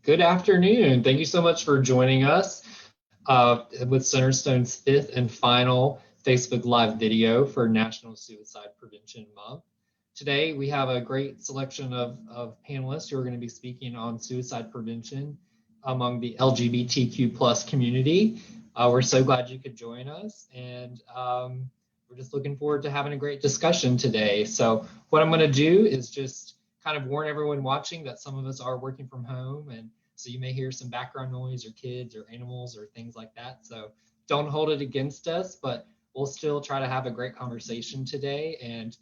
Good afternoon. Thank you so much for joining us with Centerstone's fifth and final Facebook Live video for National Suicide Prevention Month. Today, we have a great selection of panelists who are going to be speaking on suicide prevention among the LGBTQ plus community. We're so glad you could join us, and we're just looking forward to having a great discussion today. So what I'm going to do is just kind of warn everyone watching that some of us are working from home, and so you may hear some background noise or kids or animals or things like that. So don't hold it against us, but we'll still try to have a great conversation today. And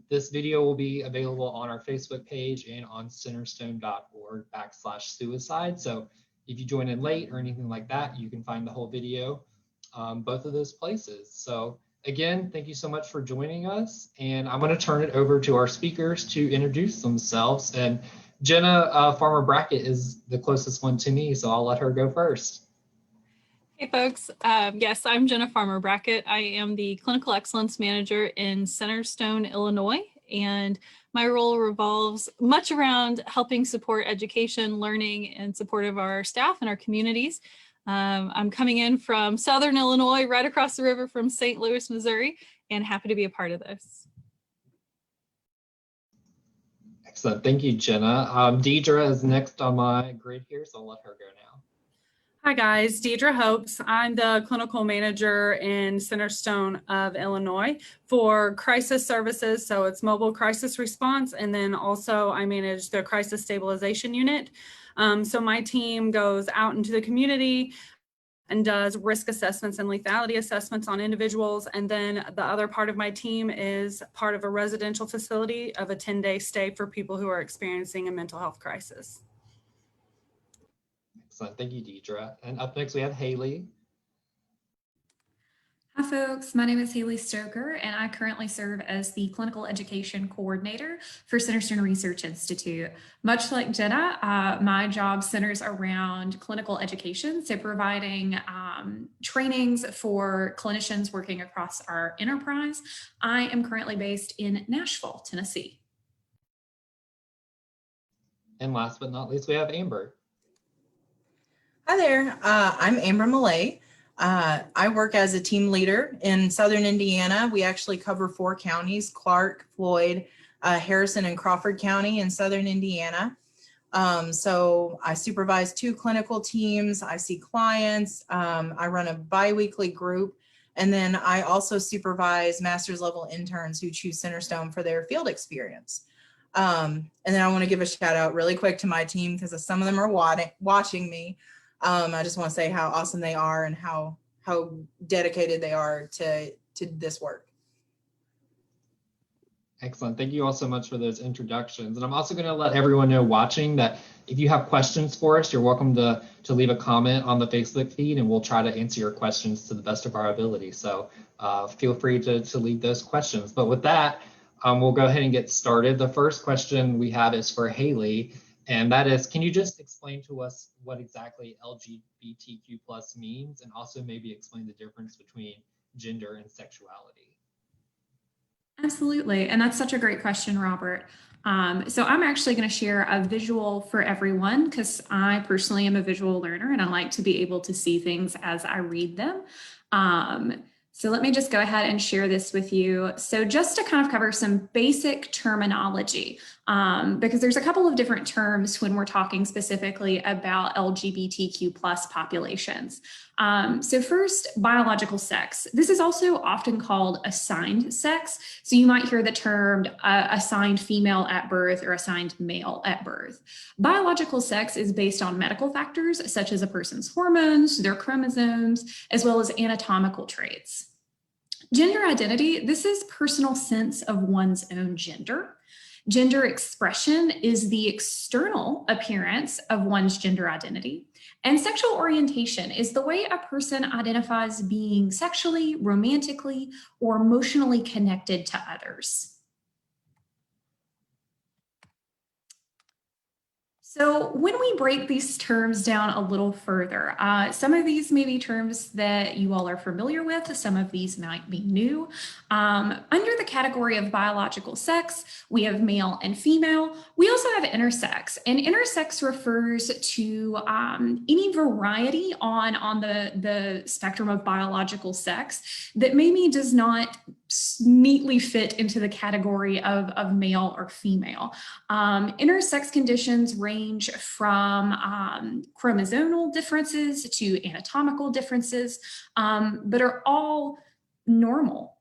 this video will be available on our Facebook page and on centerstone.org/suicide. So if you join in late or anything like that, you can find the whole video both of those places. So again, thank you so much for joining us. And I'm going to turn it over to our speakers to introduce themselves. And Jenna Farmer-Brackett is the closest one to me, so I'll let her go first. Hey folks, yes, I'm Jenna Farmer-Brackett. I am the Clinical Excellence Manager in Centerstone, Illinois, and my role revolves much around helping support education, learning, and support of our staff and our communities. I'm coming in from Southern Illinois, right across the river from St. Louis, Missouri, and happy to be a part of this. Excellent, thank you, Jenna. Diedra is next on my grid here, so I'll let her go now. Hi guys, Diedra Hopes. I'm the clinical manager in Centerstone of Illinois for crisis services. So it's mobile crisis response. And then also I manage the crisis stabilization unit. So my team goes out into the community and does risk assessments and lethality assessments on individuals. And then the other part of my team is part of a residential facility of a 10-day stay for people who are experiencing a mental health crisis. Excellent, thank you, Diedra. And up next we have Haley. Hi folks, my name is Haley Stoker and I currently serve as the Clinical Education Coordinator for Centerstone Research Institute. Much like Jenna, my job centers around clinical education, so providing trainings for clinicians working across our enterprise. I am currently based in Nashville, Tennessee. And last but not least, we have Amber. Hi there, I'm Amber Millay. I work as a team leader in Southern Indiana. We actually cover 4 counties, Clark, Floyd, Harrison, and Crawford County in Southern Indiana. So I supervise 2 clinical teams. I see clients. I run a bi-weekly group. And then I also supervise master's level interns who choose Centerstone for their field experience. And then I want to give a shout out really quick to my team because some of them are watching me. I just want to say how awesome they are and how dedicated they are to this work. Excellent. Thank you all so much for those introductions. And I'm also going to let everyone know watching that if you have questions for us, you're welcome to leave a comment on the Facebook feed and we'll try to answer your questions to the best of our ability. So feel free to leave those questions. But with that, we'll go ahead and get started. The first question we have is for Haley. And that is, can you just explain to us what exactly LGBTQ plus means and also maybe explain the difference between gender and sexuality? Absolutely, and that's such a great question, Robert. So I'm actually going to share a visual for everyone because I personally am a visual learner and I like to be able to see things as I read them. So let me just go ahead and share this with you. So just to kind of cover some basic terminology, because there's a couple of different terms when we're talking specifically about LGBTQ plus populations. So first, biological sex. This is also often called assigned sex. So you might hear the term assigned female at birth or assigned male at birth. Biological sex is based on medical factors such as a person's hormones, their chromosomes, as well as anatomical traits. Gender identity, this is personal sense of one's own gender. Gender expression is the external appearance of one's gender identity. And sexual orientation is the way a person identifies being sexually, romantically, or emotionally connected to others. So when we break these terms down a little further, some of these may be terms that you all are familiar with, some of these might be new. Under the category of biological sex, we have male and female. We also have intersex, and intersex refers to any variety on the spectrum of biological sex that maybe does not neatly fit into the category of male or female. Intersex conditions range from chromosomal differences to anatomical differences, but are all normal.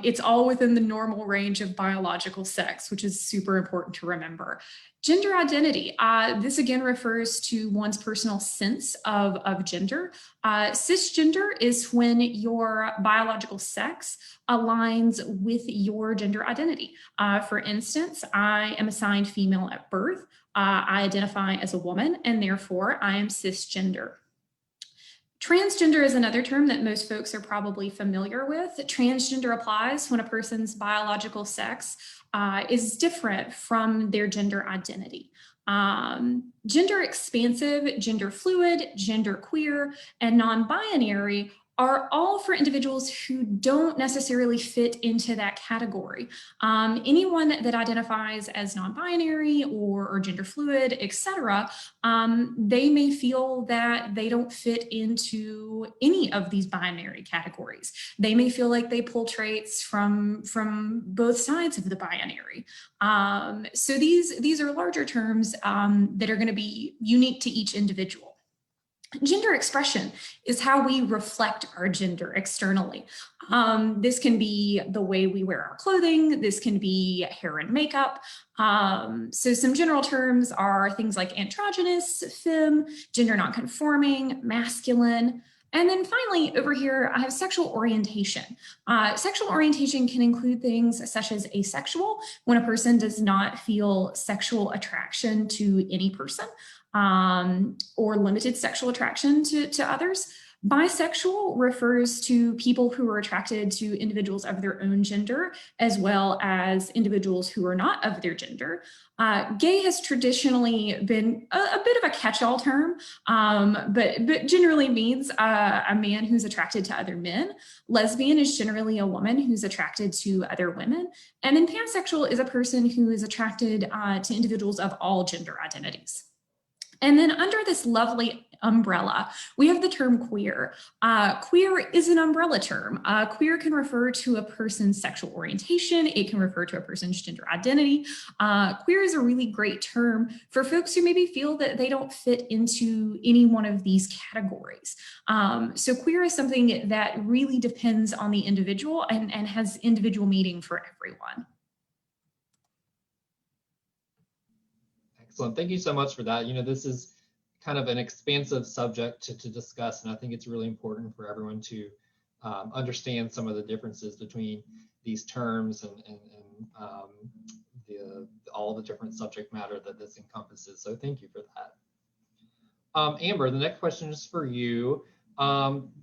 It's all within the normal range of biological sex, which is super important to remember. Gender identity, this again refers to one's personal sense of gender. Cisgender is when your biological sex aligns with your gender identity. For instance, I am assigned female at birth. I identify as a woman, and therefore I am cisgender. Transgender is another term that most folks are probably familiar with. Transgender applies when a person's biological sex is different from their gender identity. Gender expansive, gender fluid, gender queer, and non-binary are all for individuals who don't necessarily fit into that category. Anyone that identifies as non-binary or gender fluid, etc., they may feel that they don't fit into any of these binary categories. They may feel like they pull traits from both sides of the binary. So these are larger terms that are going to be unique to each individual. Gender expression is how we reflect our gender externally. This can be the way we wear our clothing. This can be hair and makeup. So some general terms are things like androgynous, femme, gender nonconforming, masculine. And then finally, over here, I have sexual orientation. Sexual orientation can include things such as asexual, when a person does not feel sexual attraction to any person, or limited sexual attraction to others. Bisexual refers to people who are attracted to individuals of their own gender, as well as individuals who are not of their gender. Gay has traditionally been a bit of a catch-all term, but generally means a man who's attracted to other men. Lesbian is generally a woman who's attracted to other women. And then pansexual is a person who is attracted to individuals of all gender identities. And then under this lovely umbrella, we have the term queer. Queer is an umbrella term. Queer can refer to a person's sexual orientation. It can refer to a person's gender identity. Queer is a really great term for folks who maybe feel that they don't fit into any one of these categories. So queer is something that really depends on the individual and has individual meaning for everyone. Excellent. Thank you so much for that. This is kind of an expansive subject to discuss, and I think it's really important for everyone to understand some of the differences between these terms and all the different subject matter that this encompasses. So thank you for that. Amber, the next question is for you.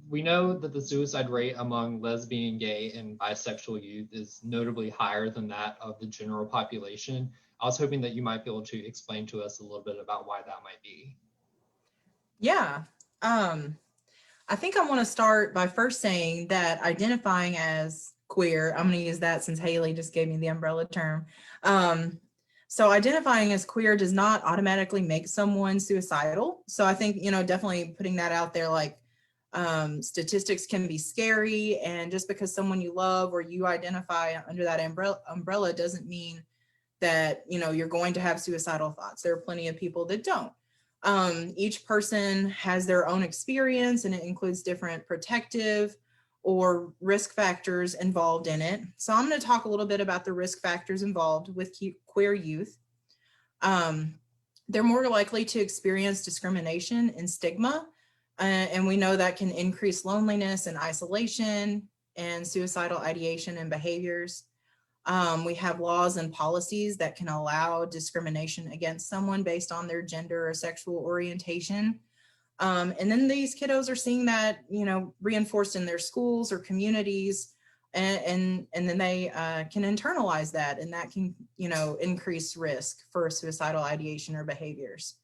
We know that the suicide rate among lesbian, gay, and bisexual youth is notably higher than that of the general population. I was hoping that you might be able to explain to us a little bit about why that might be. Yeah, I think I want to start by first saying that identifying as queer, I'm going to use that since Haley just gave me the umbrella term. So identifying as queer does not automatically make someone suicidal. So I think, definitely putting that out there, like statistics can be scary, and just because someone you love or you identify under that umbrella doesn't mean that, you're going to have suicidal thoughts. There are plenty of people that don't. Each person has their own experience, and it includes different protective or risk factors involved in it. So I'm going to talk a little bit about the risk factors involved with queer youth. They're more likely to experience discrimination and stigma, and we know that can increase loneliness and isolation and suicidal ideation and behaviors. We have laws and policies that can allow discrimination against someone based on their gender or sexual orientation. And then these kiddos are seeing that, reinforced in their schools or communities, and then they can internalize that, and that can, increase risk for suicidal ideation or behaviors.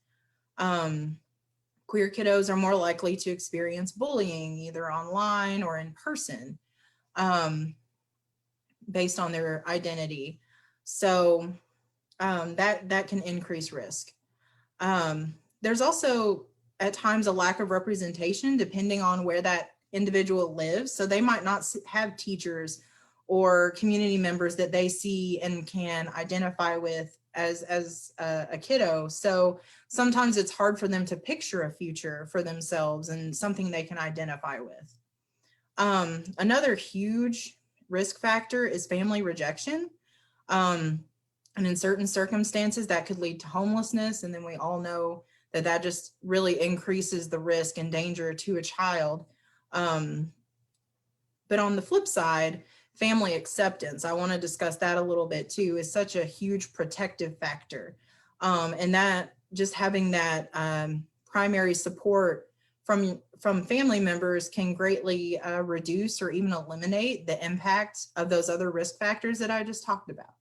Queer kiddos are more likely to experience bullying either online or in person, based on their identity. So that can increase risk. There's also at times a lack of representation depending on where that individual lives. So they might not have teachers or community members that they see and can identify with as a kiddo. So sometimes it's hard for them to picture a future for themselves and something they can identify with. Another huge risk factor is family rejection. And in certain circumstances that could lead to homelessness. And then we all know that that just really increases the risk and danger to a child. But on the flip side, family acceptance, I want to discuss that a little bit too, is such a huge protective factor. And that just having that primary support from family members can greatly reduce or even eliminate the impact of those other risk factors that I just talked about.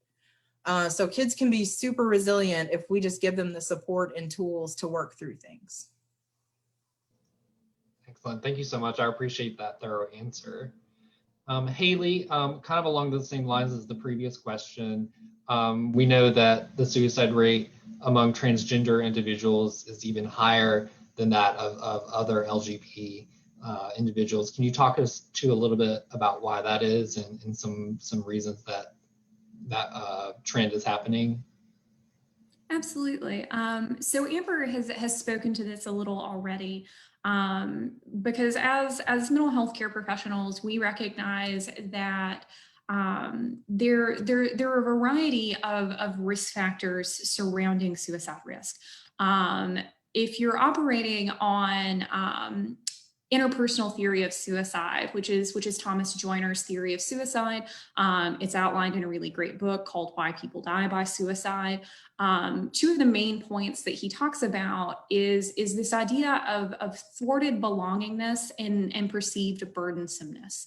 So kids can be super resilient if we just give them the support and tools to work through things. Excellent. Thank you so much. I appreciate that thorough answer. Haley, kind of along the same lines as the previous question, we know that the suicide rate among transgender individuals is even higher than that of other LGBT individuals. Can you talk us to a little bit about why that is and some reasons that trend is happening? Absolutely. So Amber has spoken to this a little already, because as mental health care professionals, we recognize that there are a variety of risk factors surrounding suicide risk. If you're operating on interpersonal theory of suicide, which is Thomas Joiner's theory of suicide. It's outlined in a really great book called Why People Die by Suicide. Two of the main points that he talks about is this idea of thwarted belongingness and perceived burdensomeness.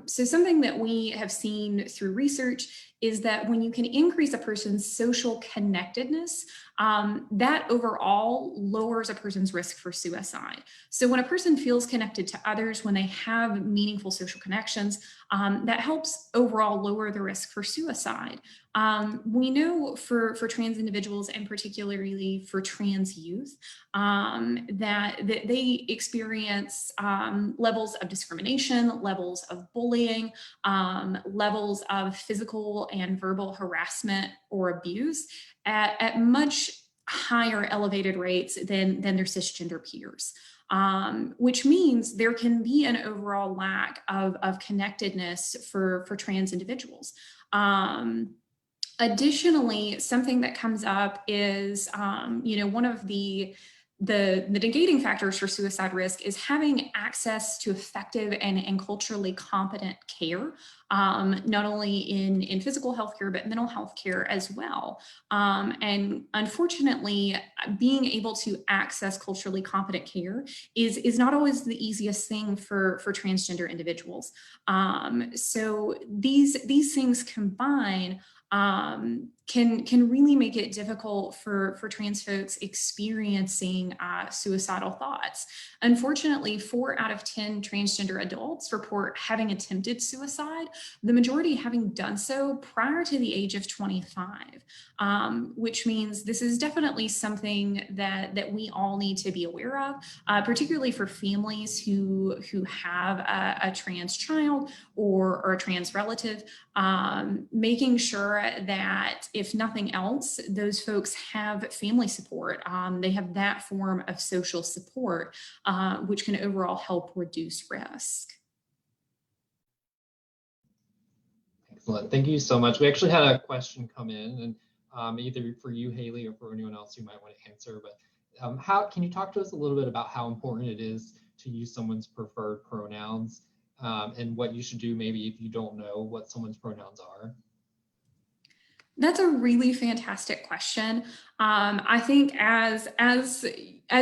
So something that we have seen through research is that when you can increase a person's social connectedness, that overall lowers a person's risk for suicide. So when a person feels connected to others, when they have meaningful social connections, that helps overall lower the risk for suicide. We know for trans individuals and particularly for trans youth that they experience levels of discrimination, levels of bullying, levels of physical and verbal harassment or abuse at much higher elevated rates than their cisgender peers. Which means there can be an overall lack of connectedness for trans individuals. Additionally, something that comes up is, one of the negating factors for suicide risk is having access to effective and culturally competent care, not only in physical health care, but mental health care as well. And unfortunately, being able to access culturally competent care is not always the easiest thing for transgender individuals. So these things combine can really make it difficult for trans folks experiencing suicidal thoughts. Unfortunately, 4 out of 10 transgender adults report having attempted suicide, the majority having done so prior to the age of 25, which means this is definitely something that we all need to be aware of, particularly for families who have a trans child or a trans relative, making sure that if nothing else, those folks have family support. They have that form of social support, which can overall help reduce risk. Excellent. Thank you so much. We actually had a question come in, and either for you, Haley, or for anyone else who might want to answer, but how can you talk to us a little bit about how important it is to use someone's preferred pronouns, and what you should do maybe if you don't know what someone's pronouns are? That's a really fantastic question. I think as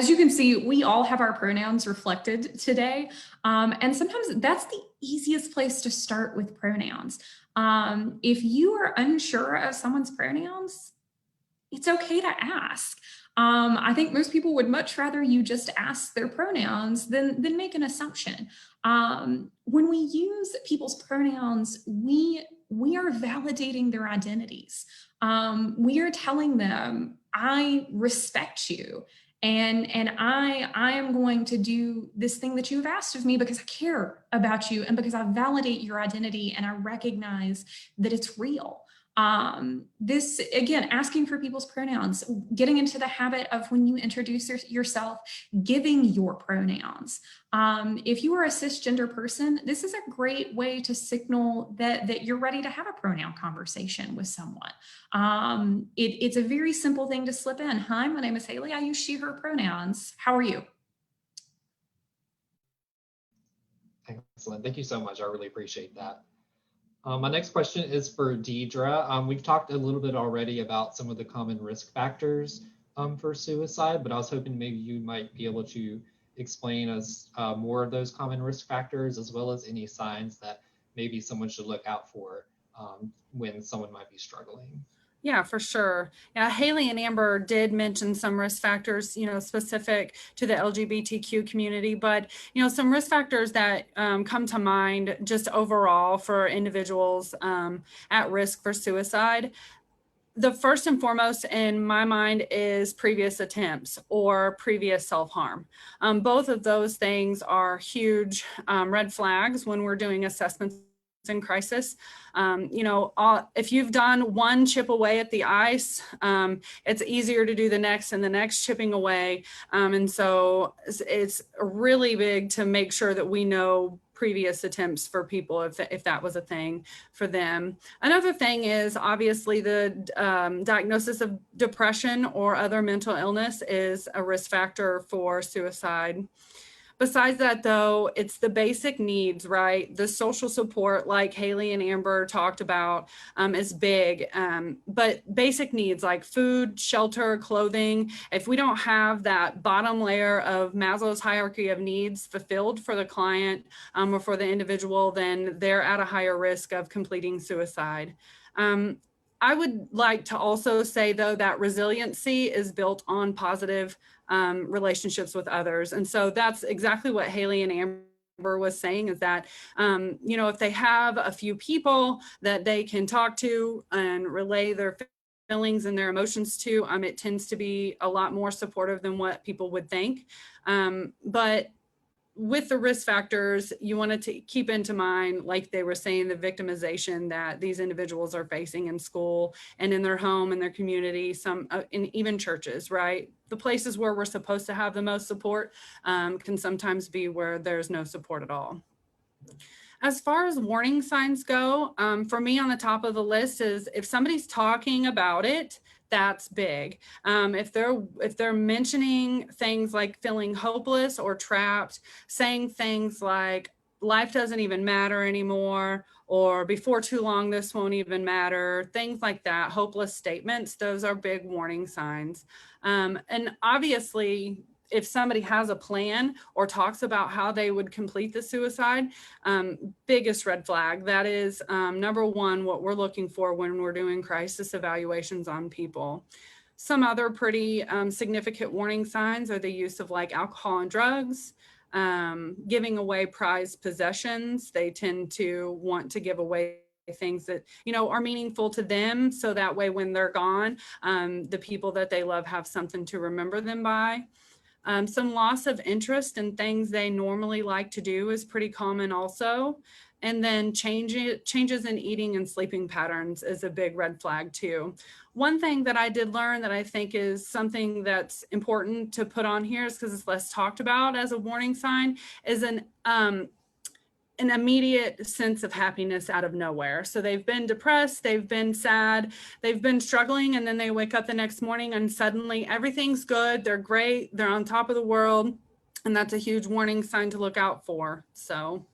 you can see, we all have our pronouns reflected today. And sometimes that's the easiest place to start with pronouns. If you are unsure of someone's pronouns, it's okay to ask. I think most people would much rather you just ask their pronouns than make an assumption. When we use people's pronouns, we are validating their identities. We are telling them, I respect you. And I am going to do this thing that you've asked of me because I care about you and because I validate your identity and I recognize that it's real. This, again, asking for people's pronouns, getting into the habit of when you introduce yourself, giving your pronouns. If you are a cisgender person, this is a great way to signal that you're ready to have a pronoun conversation with someone. It's a very simple thing to slip in. Hi, my name is Haley. I use she, her pronouns. How are you? Excellent. Thank you so much. I really appreciate that. My next question is for Diedra. We've talked a little bit already about some of the common risk factors for suicide, but I was hoping maybe you might be able to explain us more of those common risk factors, as well as any signs that maybe someone should look out for when someone might be struggling. Yeah, for sure. Yeah, Haley and Amber did mention some risk factors, specific to the LGBTQ community, but, some risk factors that come to mind just overall for individuals at risk for suicide. The first and foremost in my mind is previous attempts or previous self-harm. Both of those things are huge red flags when we're doing assessments in crisis. If you've done one chip away at the ice, it's easier to do the next and the next chipping away. And so it's really big to make sure that we know previous attempts for people if that was a thing for them. Another thing is obviously the diagnosis of depression or other mental illness is a risk factor for suicide. Besides that, though, it's the basic needs, right? The social support, like Haley and Amber talked about, is big. But basic needs like food, shelter, clothing, if we don't have that bottom layer of Maslow's hierarchy of needs fulfilled for the client or for the individual, then they're at a higher risk of completing suicide. I would like to also say, though, that resiliency is built on positive relationships with others. And so that's exactly what Haley and Amber was saying, is that, if they have a few people that they can talk to and relay their feelings and their emotions to, it tends to be a lot more supportive than what people would think. But with the risk factors, you wanted to keep into mind, like they were saying, the victimization that these individuals are facing in school and in their home and their community, some in even churches, right? The places where we're supposed to have the most support can sometimes be where there's no support at all. As far as warning signs go, for me on the top of the list is if somebody's talking about it, that's big. If they're mentioning things like feeling hopeless or trapped, saying things like life doesn't even matter anymore, or before too long this won't even matter, things like that, hopeless statements, those are big warning signs. And obviously, if somebody has a plan or talks about how they would complete the suicide, biggest red flag. That is number one, what we're looking for when we're doing crisis evaluations on people. Some other pretty significant warning signs are the use of like alcohol and drugs, giving away prized possessions. They tend to want to give away things that are meaningful to them, so that way when they're gone, the people that they love have something to remember them by. Some loss of interest in things they normally like to do is pretty common also. And then changes in eating and sleeping patterns is a big red flag too. One thing that I did learn that I think is something that's important to put on here, is because it's less talked about as a warning sign, is an immediate sense of happiness out of nowhere. So they've been depressed, they've been sad, they've been struggling, and then they wake up the next morning and suddenly everything's good, they're great, they're on top of the world, and that's a huge warning sign to look out for. So.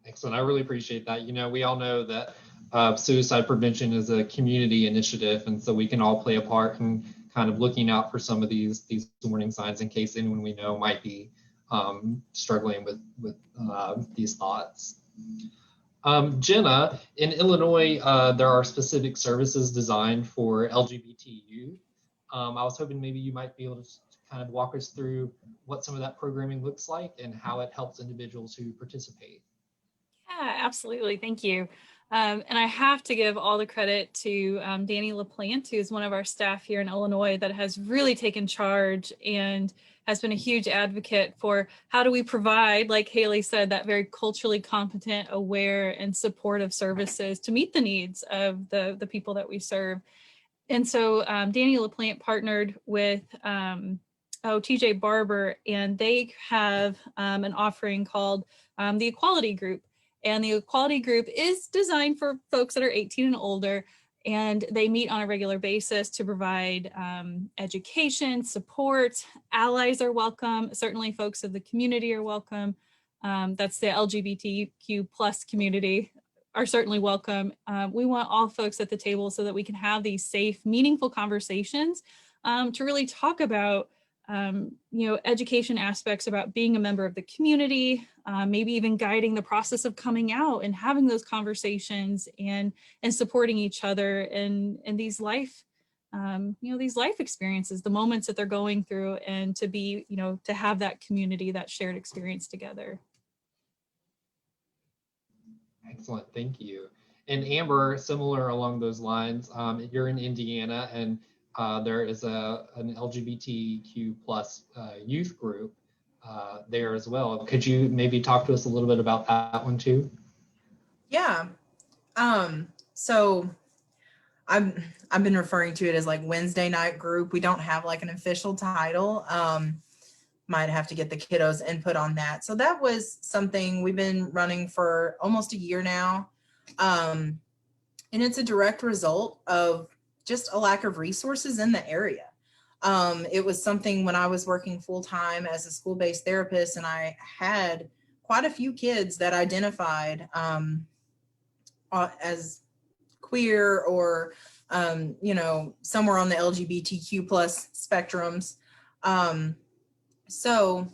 Excellent. I really appreciate that. We all know that suicide prevention is a community initiative, and so we can all play a part in kind of looking out for some of these warning signs in case anyone we know might be struggling with these thoughts. Jenna, in Illinois, there are specific services designed for LGBT youth. I was hoping maybe you might be able to kind of walk us through what some of that programming looks like and how it helps individuals who participate. Yeah, absolutely. Thank you. And I have to give all the credit to Danny LaPlante, who is one of our staff here in Illinois that has really taken charge and has been a huge advocate for how do we provide, like Haley said, that very culturally competent, aware, and supportive services to meet the needs of the people that we serve. And so Danny LaPlante partnered with TJ Barber, and they have an offering called the Equality Group. And the Equality Group is designed for folks that are 18 and older, and they meet on a regular basis to provide education, support. Allies are welcome. Certainly folks of the community are welcome. That's the LGBTQ plus community are certainly welcome. We want all folks at the table so that we can have these safe, meaningful conversations to really talk about education aspects about being a member of the community, maybe even guiding the process of coming out and having those conversations and supporting each other in these life, these life experiences, the moments that they're going through, and to be, to have that community, that shared experience together. Excellent, thank you. And Amber, similar along those lines, you're in Indiana, and there is an LGBTQ plus youth group there as well. Could you maybe talk to us a little bit about that one too? Yeah. So I've been referring to it as like Wednesday night group. We don't have like an official title. Might have to get the kiddos' input on that. So that was something we've been running for almost a year now. And it's a direct result of just a lack of resources in the area. It was something when I was working full-time as a school-based therapist, and I had quite a few kids that identified as queer or, somewhere on the LGBTQ plus spectrums. So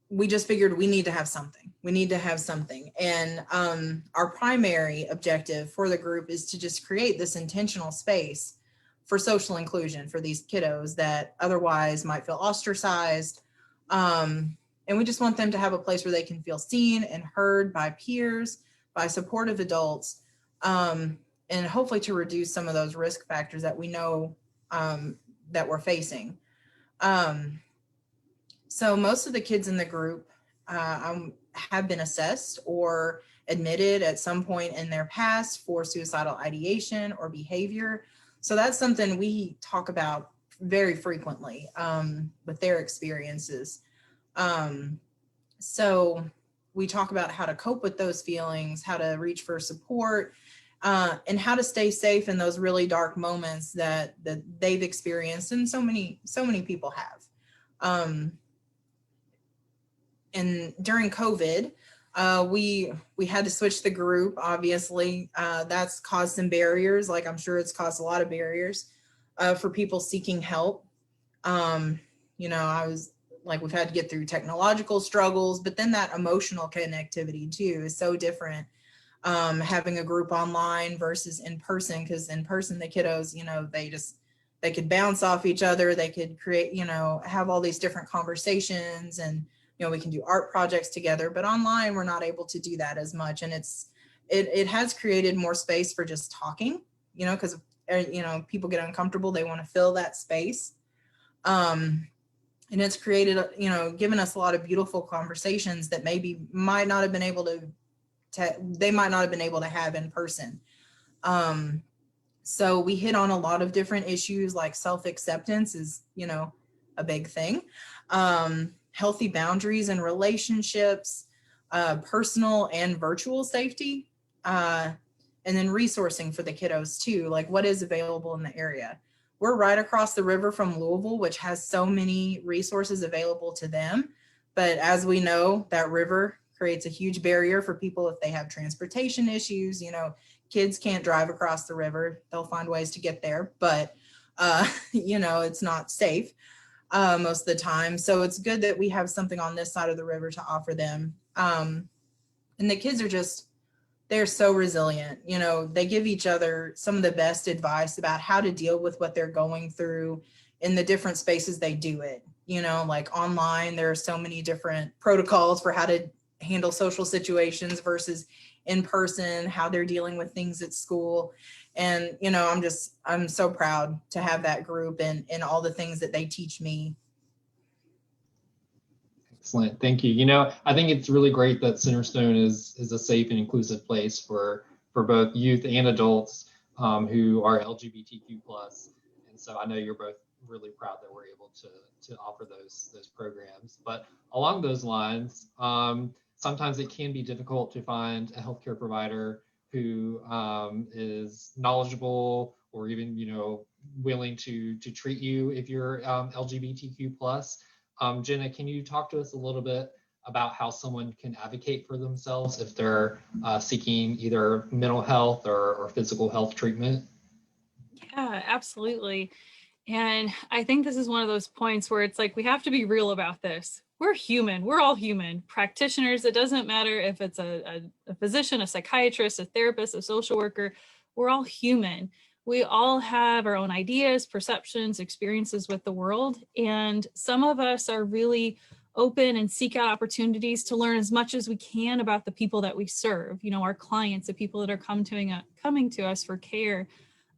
we just figured we need to have something. We need to have something. And our primary objective for the group is to just create this intentional space for social inclusion for these kiddos that otherwise might feel ostracized. And we just want them to have a place where they can feel seen and heard by peers, by supportive adults, and hopefully to reduce some of those risk factors that we know that we're facing. So most of the kids in the group have been assessed or admitted at some point in their past for suicidal ideation or behavior. So that's something we talk about very frequently with their experiences. So we talk about how to cope with those feelings, how to reach for support, and how to stay safe in those really dark moments that they've experienced, and so many people have. And during COVID, we had to switch the group. Obviously, that's caused some barriers. Like I'm sure it's caused a lot of barriers for people seeking help. I was like, we've had to get through technological struggles, but then that emotional connectivity too is so different. Having a group online versus in person, because in person the kiddos, they could bounce off each other, they could create, have all these different conversations, and we can do art projects together. But online we're not able to do that as much, and it has created more space for just talking, because people get uncomfortable, they want to fill that space, and it's created given us a lot of beautiful conversations that maybe might not have been able to have in person. So we hit on a lot of different issues, like self-acceptance is, a big thing. Healthy boundaries and relationships, personal and virtual safety, and then resourcing for the kiddos too, like what is available in the area. We're right across the river from Louisville, which has so many resources available to them. But as we know, that river creates a huge barrier for people if they have transportation issues. Kids can't drive across the river. They'll find ways to get there, but it's not safe most of the time. So it's good that we have something on this side of the river to offer them. And the kids are they're so resilient. You know, they give each other some of the best advice about how to deal with what they're going through in the different spaces they do it. You know, like online, there are so many different protocols for how to handle social situations versus in person, how they're dealing with things at school. And, you know, I'm so proud to have that group and all the things that they teach me. Excellent, thank you. You know, I think it's really great that Centerstone is a safe and inclusive place for both youth and adults who are LGBTQ plus. And so I know you're both really proud that we're able to offer those programs. But along those lines, sometimes it can be difficult to find a healthcare provider who is knowledgeable or even, you know, willing to treat you if you're LGBTQ plus. Jenna, can you talk to us a little bit about how someone can advocate for themselves if they're seeking either mental health or physical health treatment? Yeah, absolutely. And I think this is one of those points where it's like, we have to be real about this. We're human. We're all human. Practitioners, it doesn't matter if it's a physician, a psychiatrist, a therapist, a social worker, we're all human. We all have our own ideas, perceptions, experiences with the world. And some of us are really open and seek out opportunities to learn as much as we can about the people that we serve, you know, our clients, the people that are coming to us for care.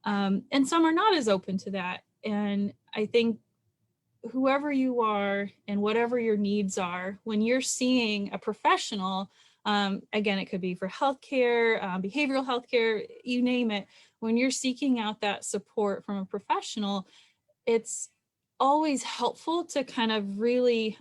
And some are not as open to that. And I think whoever you are and whatever your needs are, when you're seeing a professional, again, it could be for healthcare, behavioral healthcare, you name it, when you're seeking out that support from a professional, it's always helpful to kind of really,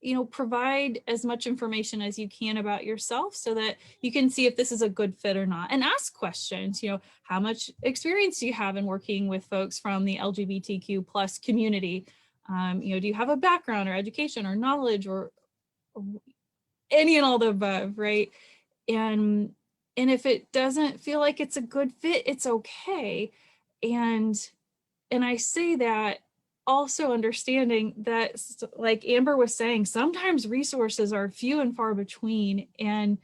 you know, provide as much information as you can about yourself so that you can see if this is a good fit or not, and ask questions. You know, how much experience do you have in working with folks from the LGBTQ plus community? You know, do you have a background or education or knowledge or any and all the above, right? And if it doesn't feel like it's a good fit, it's okay. And I say that also understanding that, like Amber was saying, sometimes resources are few and far between. And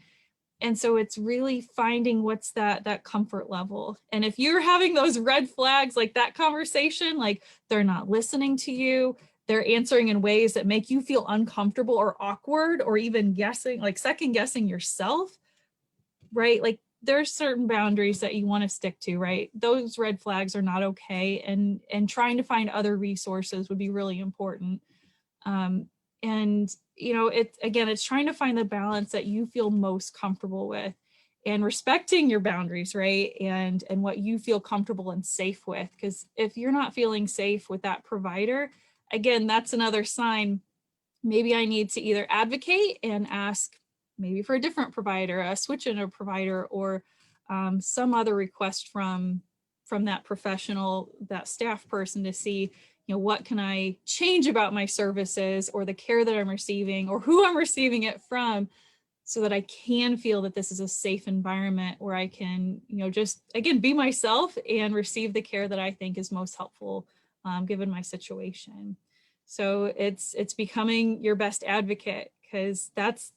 so it's really finding what's that comfort level. And if you're having those red flags, like that conversation, like they're not listening to you, they're answering in ways that make you feel uncomfortable or awkward, or even guessing, like second guessing yourself, right? Like there's certain boundaries that you want to stick to, right? Those red flags are not okay. And trying to find other resources would be really important. And, you know, it's trying to find the balance that you feel most comfortable with and respecting your boundaries, right? And what you feel comfortable and safe with. Because if you're not feeling safe with that provider, again, that's another sign. Maybe I need to either advocate and ask maybe for a different provider, a switch in a provider, or some other request from that professional, that staff person, to see, you know, what can I change about my services or the care that I'm receiving or who I'm receiving it from, so that I can feel that this is a safe environment where I can, you know, just again, be myself and receive the care that I think is most helpful given my situation. So it's becoming your best advocate, because that's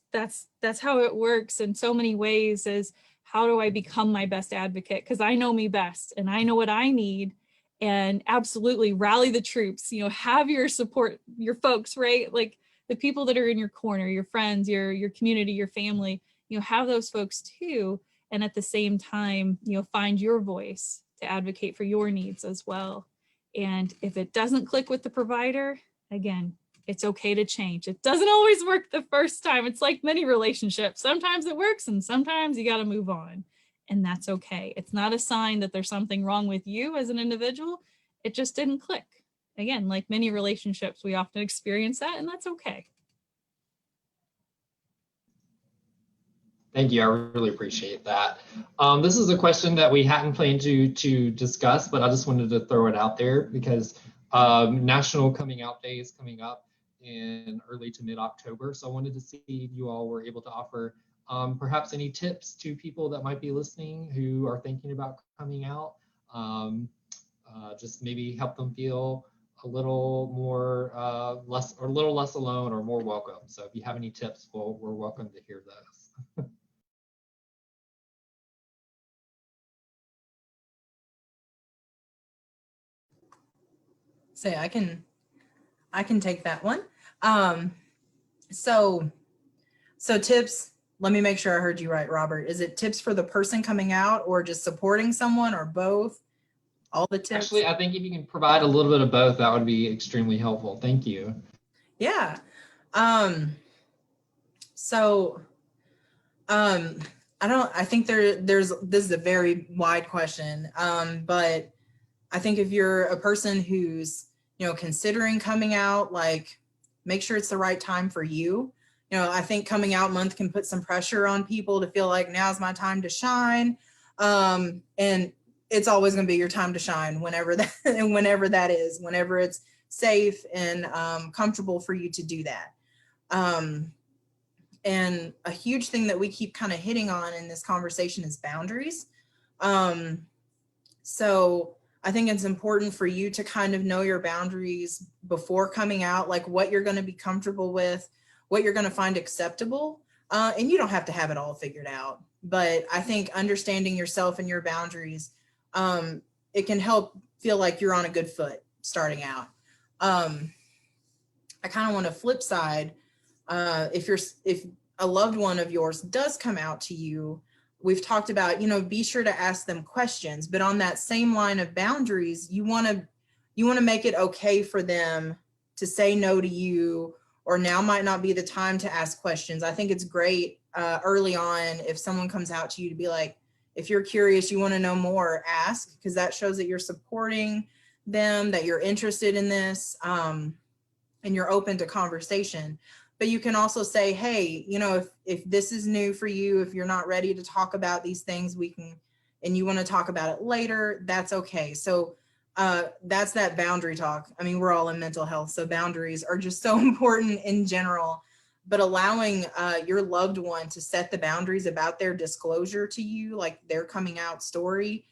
how it works in so many ways. Is how do I become my best advocate? Because I know me best and I know what I need. And absolutely rally the troops, you know, have your support, your folks, right? Like the people that are in your corner, your friends, your community, your family, you know, have those folks too. And at the same time, you know, find your voice to advocate for your needs as well. And if it doesn't click with the provider, again, it's okay to change. It doesn't always work the first time. It's like many relationships. Sometimes it works and sometimes you got to move on. And that's okay. It's not a sign that there's something wrong with you as an individual. It just didn't click. Again, like many relationships, we often experience that, and that's okay. Thank you. I really appreciate that. This is a question that we hadn't planned to discuss, but I just wanted to throw it out there because National Coming Out Day is coming up in early to mid-October. So I wanted to see if you all were able to offer perhaps any tips to people that might be listening who are thinking about coming out. Just maybe help them feel a little more less alone or more welcome. So if you have any tips, we're welcome to hear those. say I can take that one. So tips, let me make sure I heard you right, Robert. Is it tips for the person coming out or just supporting someone or both? All the tips? Actually, I think if you can provide a little bit of both, that would be extremely helpful. Thank you. Yeah. I think this is a very wide question. But I think if you're a person who's, considering coming out, like, make sure it's the right time for you. I think coming out month can put some pressure on people to feel like now's my time to shine. And it's always going to be your time to shine whenever that is, whenever it's safe and comfortable for you to do that. And a huge thing that we keep kind of hitting on in this conversation is boundaries. So I think it's important for you to kind of know your boundaries before coming out, like what you're going to be comfortable with, what you're going to find acceptable. And you don't have to have it all figured out. But I think understanding yourself and your boundaries, it can help feel like you're on a good foot starting out. I kind of want to flip side. If a loved one of yours does come out to you, we've talked about, be sure to ask them questions, but on that same line of boundaries, you want to make it okay for them to say no to you, or now might not be the time to ask questions. I think it's great early on if someone comes out to you to be like, if you're curious, you want to know more, ask, because that shows that you're supporting them, that you're interested in this, and you're open to conversation. But you can also say, hey, if this is new for you, if you're not ready to talk about these things, and you want to talk about it later, that's okay. So that's that boundary talk. I mean, we're all in mental health, so boundaries are just so important in general. But allowing your loved one to set the boundaries about their disclosure to you, like their coming out story,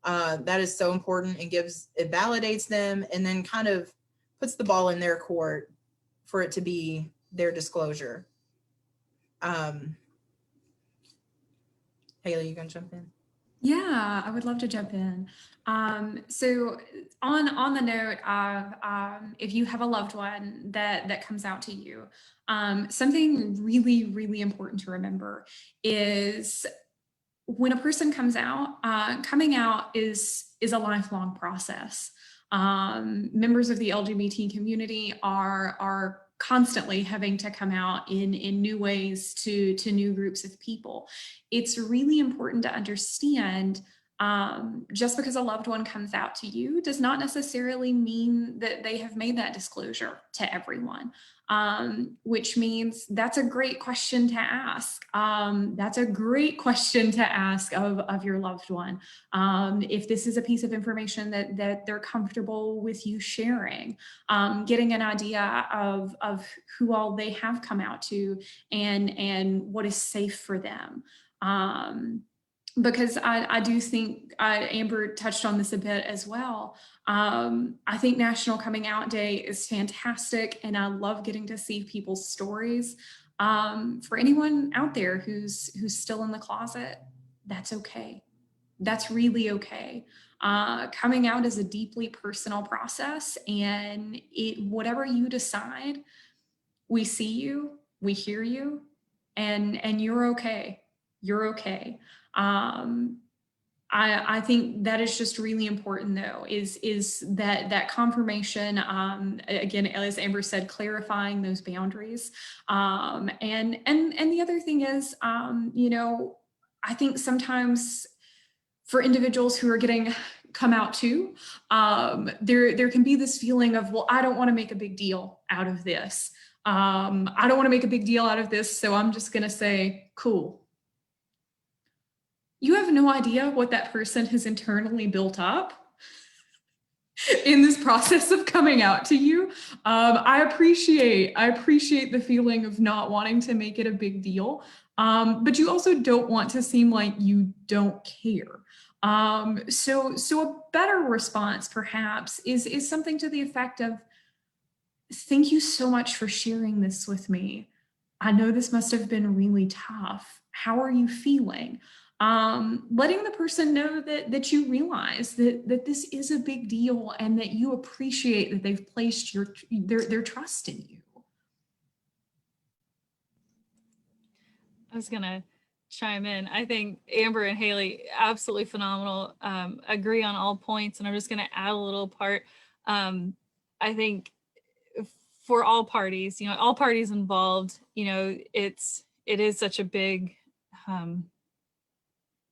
that is so important, and it validates them, and then kind of puts the ball in their court for it to be their disclosure. Haley, you gonna jump in? Yeah, I would love to jump in. So on the note of if you have a loved one that comes out to you, something really, really important to remember is when a person comes out, coming out is a lifelong process. Members of the LGBT community are constantly having to come out in new ways to new groups of people. It's really important to understand just because a loved one comes out to you does not necessarily mean that they have made that disclosure to everyone, which means that's a great question to ask. That's a great question to ask of your loved one. If this is a piece of information that they're comfortable with you sharing, getting an idea of who all they have come out to and what is safe for them. Because I do think Amber touched on this a bit as well. I think National Coming Out Day is fantastic, and I love getting to see people's stories. For anyone out there who's still in the closet, that's okay. That's really okay. Coming out is a deeply personal process, and whatever you decide, we see you, we hear you, and you're okay. You're okay. I think that is just really important, though, is that confirmation, again, as Amber said, clarifying those boundaries. And the other thing is, I think sometimes for individuals who are getting come out to, there can be this feeling of, well, I don't want to make a big deal out of this. I don't want to make a big deal out of this, so I'm just going to say, cool. You have no idea what that person has internally built up in this process of coming out to you. I appreciate the feeling of not wanting to make it a big deal, but you also don't want to seem like you don't care. So a better response perhaps is something to the effect of, thank you so much for sharing this with me. I know this must have been really tough. How are you feeling? letting the person know that you realize that this is a big deal and that you appreciate that they've placed their trust in you. I was gonna chime in. I think Amber and Haley, absolutely phenomenal. Agree on all points, and I'm just gonna add a little part. I think for all parties, all parties involved, it is such a big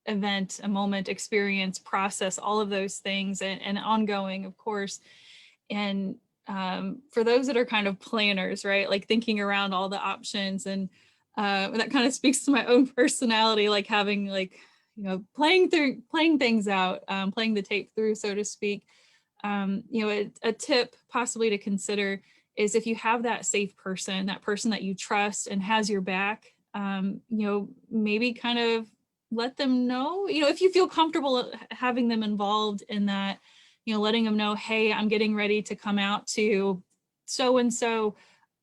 event, a moment, experience, process, all of those things, and ongoing, of course. And for those that are kind of planners, right, like thinking around all the options, and that kind of speaks to my own personality, like having playing things out, playing the tape through, so to speak. A tip possibly to consider is, if you have that safe person, that person that you trust and has your back, maybe kind of let them know, if you feel comfortable having them involved in that, letting them know, hey, I'm getting ready to come out to so-and-so,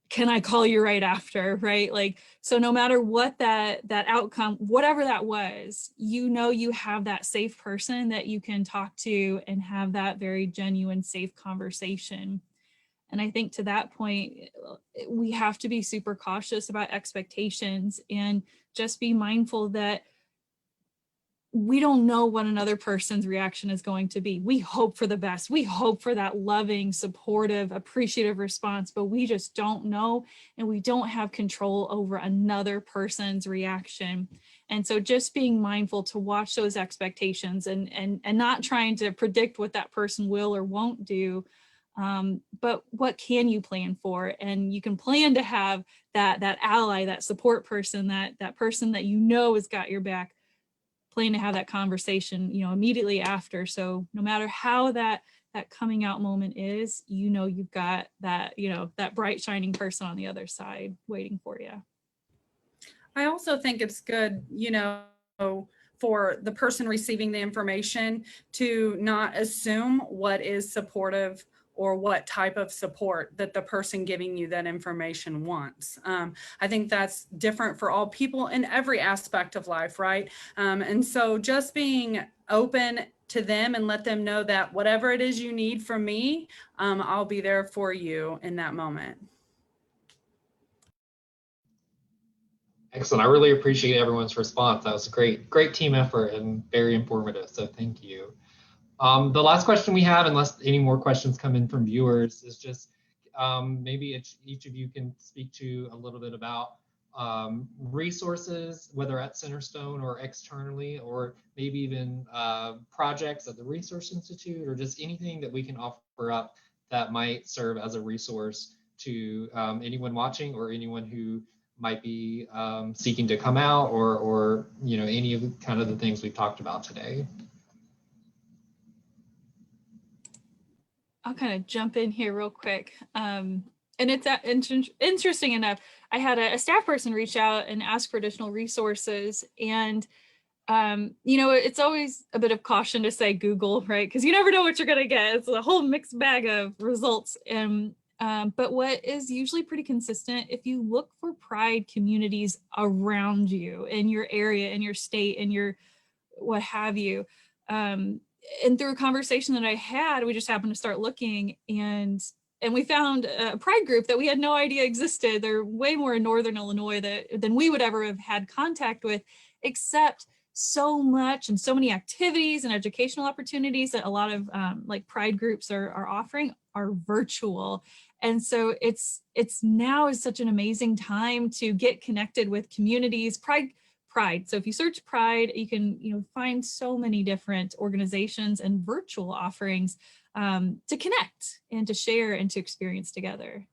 can I call you right after, right? Like, so no matter what that outcome, whatever that was, you have that safe person that you can talk to and have that very genuine, safe conversation. And I think to that point, we have to be super cautious about expectations and just be mindful that we don't know what another person's reaction is going to be. We hope for the best. We hope for that loving, supportive, appreciative response, but we just don't know, and we don't have control over another person's reaction. And so just being mindful to watch those expectations and not trying to predict what that person will or won't do, but what can you plan for? And you can plan to have that ally, that support person, that person that has got your back, plan to have that conversation, immediately after. So no matter how that coming out moment is, you've got that, that bright shining person on the other side waiting for you. I also think it's good, for the person receiving the information to not assume what is supportive or what type of support that the person giving you that information wants. I think that's different for all people in every aspect of life, right? And so just being open to them and let them know that whatever it is you need from me, I'll be there for you in that moment. Excellent. I really appreciate everyone's response. That was a great team effort and very informative. So thank you. The last question we have, unless any more questions come in from viewers, is just maybe each of you can speak to a little bit about resources, whether at Centerstone or externally, or maybe even projects at the Research Institute, or just anything that we can offer up that might serve as a resource to anyone watching or anyone who might be seeking to come out, or any of kind of the things we've talked about today. I'll kind of jump in here real quick. And it's interesting enough, I had a staff person reach out and ask for additional resources. And, it's always a bit of caution to say Google, right? Because you never know what you're going to get. It's a whole mixed bag of results. But what is usually pretty consistent, if you look for pride communities around you, in your area, in your state, in your what have you, and through a conversation that I had, we just happened to start looking, and we found a pride group that we had no idea existed. They're way more in Northern Illinois than we would ever have had contact with, except so much and so many activities and educational opportunities that a lot of like pride groups are offering are virtual. And so it's now is such an amazing time to get connected with communities. Pride. So if you search Pride, you can find so many different organizations and virtual offerings to connect and to share and to experience together.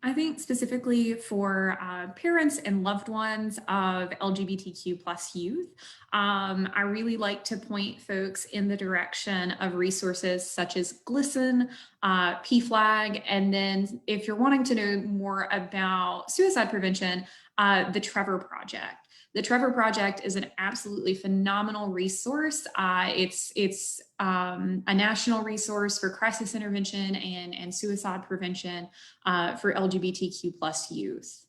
I think specifically for parents and loved ones of LGBTQ plus youth, I really like to point folks in the direction of resources such as GLSEN, PFLAG, and then if you're wanting to know more about suicide prevention, the Trevor Project. The Trevor Project is an absolutely phenomenal resource. It's a national resource for crisis intervention and suicide prevention for LGBTQ plus youth.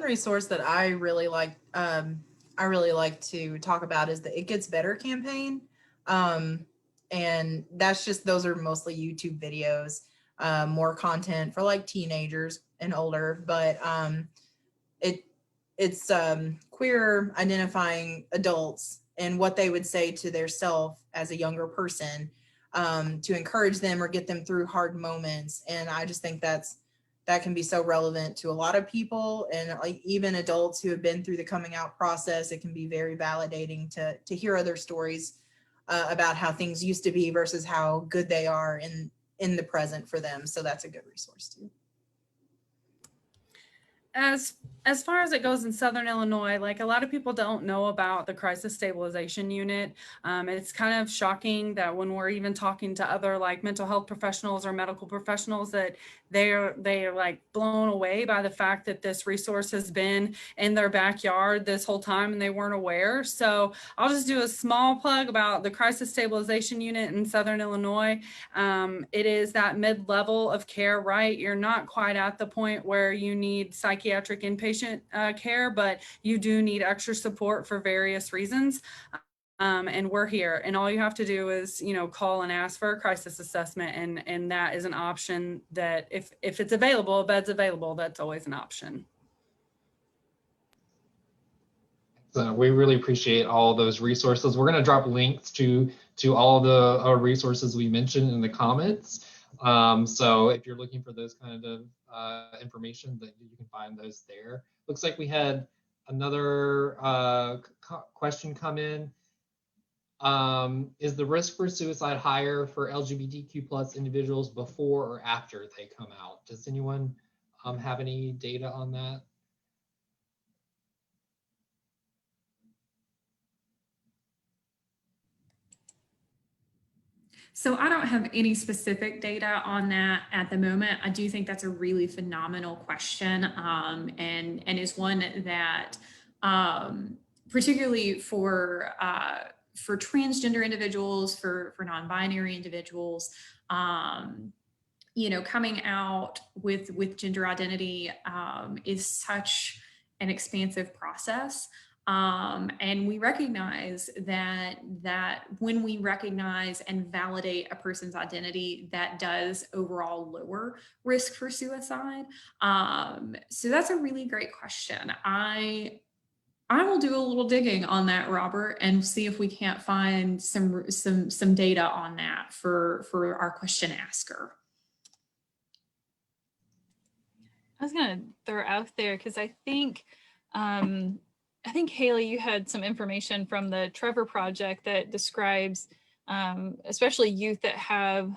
resource that I really like to talk about is the It Gets Better campaign. And that's just, those are mostly YouTube videos, more content for like teenagers and older, but it's queer identifying adults and what they would say to their self as a younger person, to encourage them or get them through hard moments. And I just think that can be so relevant to a lot of people, and like even adults who have been through the coming out process. It can be very validating to hear other stories about how things used to be versus how good they are in the present for them. So that's a good resource too. As far as it goes in Southern Illinois, like a lot of people don't know about the Crisis Stabilization Unit. It's kind of shocking that when we're even talking to other like mental health professionals or medical professionals, that they are like blown away by the fact that this resource has been in their backyard this whole time and they weren't aware. So I'll just do a small plug about the Crisis Stabilization Unit in Southern Illinois. It is that mid-level of care, right? You're not quite at the point where you need psychiatric inpatient care, but you do need extra support for various reasons. And we're here, and all you have to do is, call and ask for a crisis assessment. And that is an option that if it's available, bed's available, that's always an option. So we really appreciate all those resources. We're going to drop links to all the resources we mentioned in the comments. So if you're looking for those kind of information, that you can find those there. Looks like we had another question come in. Is the risk for suicide higher for LGBTQ+ individuals before or after they come out? Does anyone have any data on that? So I don't have any specific data on that at the moment. I do think that's a really phenomenal question, and is one that, particularly for transgender individuals, for non-binary individuals, coming out with gender identity is such an expansive process. And we recognize that when we recognize and validate a person's identity, that does overall lower risk for suicide. So that's a really great question. I will do a little digging on that, Robert, and see if we can't find some data on that for our question asker. I was gonna throw out there because I think Haley, you had some information from the Trevor Project that describes especially youth that have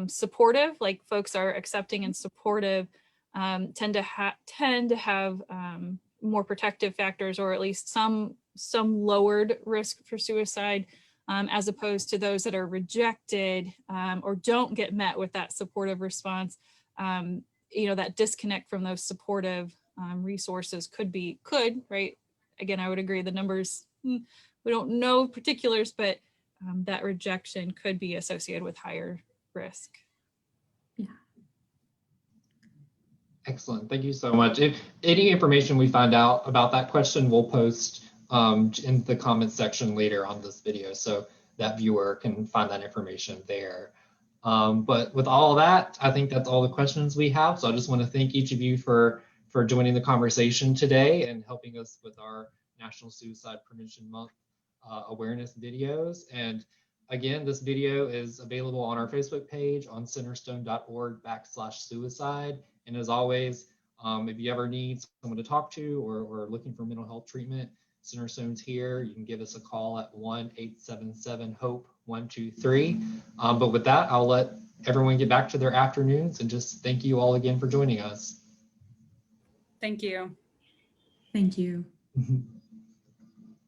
supportive, like folks are accepting and supportive, tend to have more protective factors, or at least some lowered risk for suicide, as opposed to those that are rejected or don't get met with that supportive response. That disconnect from those supportive resources could, right? Again, I would agree the numbers, we don't know particulars, but that rejection could be associated with higher risk. Yeah. Excellent. Thank you so much. If any information we find out about that question, we'll post in the comments section later on this video, so that viewer can find that information there. But with all of that, I think that's all the questions we have. So I just want to thank each of you for joining the conversation today and helping us with our National Suicide Prevention Month awareness videos. And again, this video is available on our Facebook page on centerstone.org/suicide. And as always, if you ever need someone to talk to or looking for mental health treatment, Centerstone's here. You can give us a call at 1-877-HOPE-123. But with that, I'll let everyone get back to their afternoons, and just thank you all again for joining us. Thank you. Thank you.